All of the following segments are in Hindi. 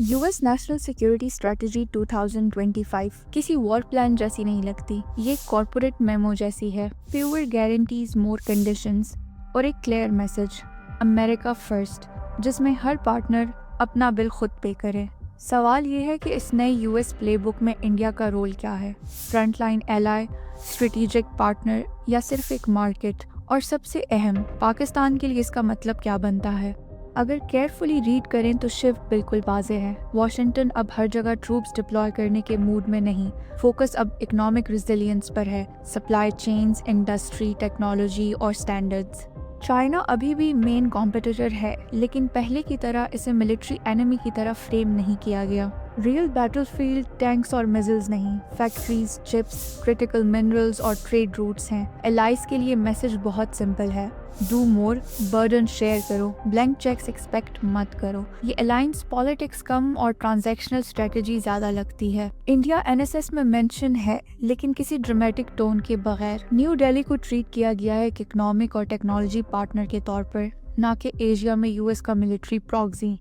यूएस नेशनल सिक्योरिटी स्ट्रेटजी 2025 किसी वॉर प्लान जैसी नहीं लगती। ये कॉर्पोरेट मेमो जैसी है। फ्यूअर गारंटीज, मोर कंडीशंस और एक क्लियर मैसेज, अमेरिका फर्स्ट, जिसमें हर पार्टनर अपना बिल खुद पे करे। सवाल ये है कि इस नए यूएस प्लेबुक में इंडिया का रोल क्या है? फ्रंटलाइन एलाय, स्ट्रेटेजिक पार्टनर या सिर्फ एक मार्केट? और सबसे अहम, पाकिस्तान के लिए इसका मतलब क्या बनता है? अगर केयरफुली रीड करें तो शिफ्ट बिल्कुल वाज़े है। वॉशिंगटन अब हर जगह ट्रूप्स डिप्लॉय करने के मूड में नहीं, फोकस अब इकोनॉमिक रेजिलियंस पर है, सप्लाई चेन्स, इंडस्ट्री, टेक्नोलॉजी और स्टैंडर्ड्स। चाइना अभी भी मेन कॉम्पिटिटर है, लेकिन पहले की तरह इसे मिलिट्री एनिमी की तरह फ्रेम नहीं किया गया। रियल बैटलफील्ड टैंक्स और मिसाइल्स नहीं, फैक्ट्रीज, चिप्स, क्रिटिकल मिनरल्स और ट्रेड रूट्स हैं। एलाइज के लिए मैसेज बहुत सिंपल है, डू मोर, बर्डन शेयर करो, ब्लैंक चेक्स एक्सपेक्ट मत करो। ये अलायंस पॉलिटिक्स कम और ट्रांजैक्शनल स्ट्रेटजी ज़्यादा लगती है। इंडिया एनएसएस में मेंशन है, लेकिन किसी ड्रामेटिक टोन के बगैर। न्यू दिल्ली को ट्रीट किया गया है एक इकोनॉमिक और टेक्नोलॉजी पार्टनर के तौर पर, ना कि एशिया में यूएस का मिलिट्री प्रॉक्सी।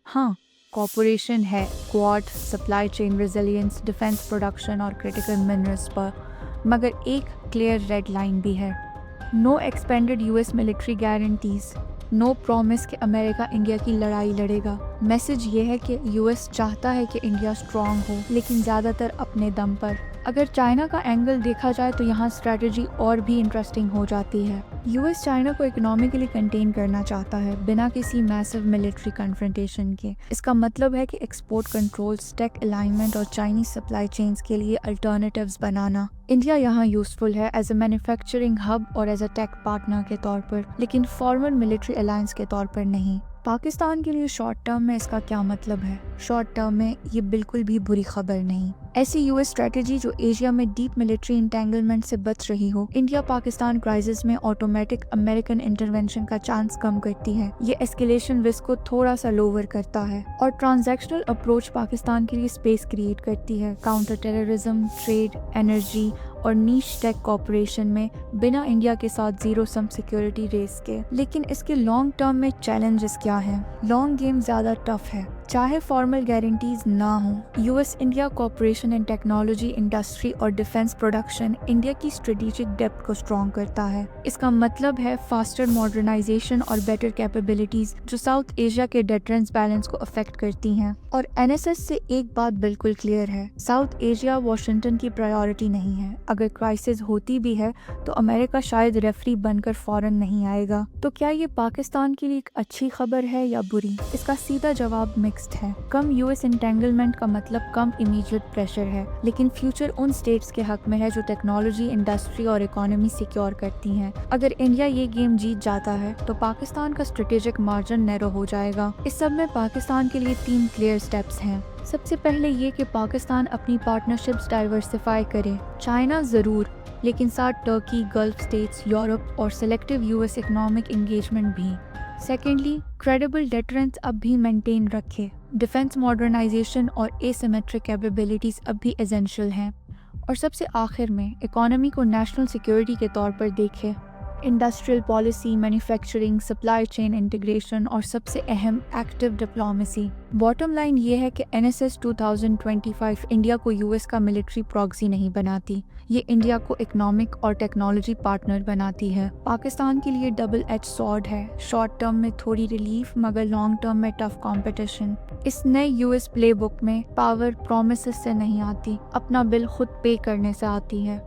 हाँ, कॉर्पोरेशन है, Quad, supply chain resilience, defence production और क्रिटिकल मिनरल्स पर, मगर एक क्लियर रेड लाइन भी है। No expanded US military guarantees, no promise कि अमेरिका इंडिया की लड़ाई लड़ेगा। मैसेज ये है कि यूएस चाहता है कि इंडिया स्ट्रांग हो, लेकिन ज़्यादातर अपने दम पर। अगर चाइना का एंगल देखा जाए तो यहाँ स्ट्रेटजी और भी इंटरेस्टिंग हो जाती है। यूएस चाइना को इकोनॉमिकली कंटेन करना चाहता है, बिना किसी मैसिव मिलिट्री कन्फ्रंटेशन के। इसका मतलब है कि एक्सपोर्ट कंट्रोल्स, टेक अलाइनमेंट और चाइनीज सप्लाई चेन्स के लिए अल्टरनेटिव्स बनाना। इंडिया यहाँ यूजफुल है एज अ मैन्युफैक्चरिंग हब और एज अ टेक पार्टनर के तौर पर, लेकिन फॉर्मल मिलिट्री अलायंस के तौर पर नहीं। पाकिस्तान के लिए शॉर्ट टर्म में इसका क्या मतलब है? शॉर्ट टर्म में ये बिल्कुल भी बुरी खबर नहीं। ऐसी यूएस स्ट्रेटजी जो एशिया में डीप मिलिट्री इंटेंगलमेंट से बच रही हो, इंडिया पाकिस्तान क्राइसिस में ऑटोमेटिक अमेरिकन इंटरवेंशन का चांस कम करती है। ये एस्केलेशन रिस्क को थोड़ा सा लोअर करता है और ट्रांजैक्शनल अप्रोच पाकिस्तान के लिए स्पेस क्रिएट करती है काउंटर टेररिज्म, ट्रेड, एनर्जी और नीश टेक कॉर्पोरेशन में, बिना इंडिया के साथ जीरो सम सिक्योरिटी रेस के। लेकिन इसके लॉन्ग टर्म में चैलेंजेस क्या हैं? लॉन्ग गेम ज़्यादा टफ है, चाहे फॉर्मल गारंटीज ना हो। यूएस इंडिया कॉर्पोरेशन इन टेक्नोलॉजी, इंडस्ट्री और डिफेंस प्रोडक्शन इंडिया की स्ट्रेटेजिक डेप्थ को स्ट्रॉन्ग करता है। इसका मतलब है फास्टर मॉडर्नाइजेशन और बेटर कैपेबिलिटीज जो साउथ एशिया के डिफरेंस बैलेंस को अफेक्ट करती हैं। और एनएसएस से एक बात बिल्कुल क्लियर है, साउथ एशिया वॉशिंगटन की प्रायोरिटी नहीं है। अगर क्राइसिस होती भी है तो अमेरिका शायद रेफरी बनकर फौरन नहीं आएगा। तो क्या ये पाकिस्तान के लिए एक अच्छी खबर है या बुरी? इसका सीधा जवाब मिक्स्ड है। कम यूएस एंटेंगलमेंट का मतलब कम इमीडिएट प्रेशर है, लेकिन फ्यूचर उन स्टेट्स के हक में है जो टेक्नोलॉजी, इंडस्ट्री और इकोनॉमी सिक्योर करती हैं। अगर इंडिया ये गेम जीत जाता है तो पाकिस्तान का स्ट्रेटेजिक मार्जिन नैरो हो जाएगा। इस सब में पाकिस्तान के लिए 3 क्लियर स्टेप्स हैं। सबसे पहले ये कि पाकिस्तान अपनी पार्टनरशिप्स डाइवर्सिफाई करे। चाइना ज़रूर, लेकिन साथ टर्की, गल्फ स्टेट्स, यूरोप और सेलेक्टिव यूएस इकोनॉमिक एंगेजमेंट भी। सेकेंडली, क्रेडिबल डेटरेंस अब भी मेंटेन रखे। डिफेंस मॉडर्नाइजेशन और एसिमेट्रिक कैपेबिलिटीज अब भी एसेंशियल हैं। और सबसे आखिर में, इकोनॉमी को नेशनल सिक्योरिटी के तौर पर देखे। Industrial policy, manufacturing, supply chain integration और सबसे अहम, एक्टिव डिप्लोमेसी। बॉटम लाइन ये है कि एनएसएस 2025 इंडिया को यूएस का मिलिट्री प्रॉक्सी नहीं बनाती, ये इंडिया को इकोनॉमिक और टेक्नोलॉजी पार्टनर बनाती है। पाकिस्तान के लिए डबल एज सॉर्ड है, शॉर्ट टर्म में थोड़ी रिलीफ, मगर लॉन्ग टर्म में टफ कंपटीशन। इस नए यूएस प्लेबुक में पावर प्रॉमिसेस से नहीं आती, अपना बिल खुद पे करने से आती है।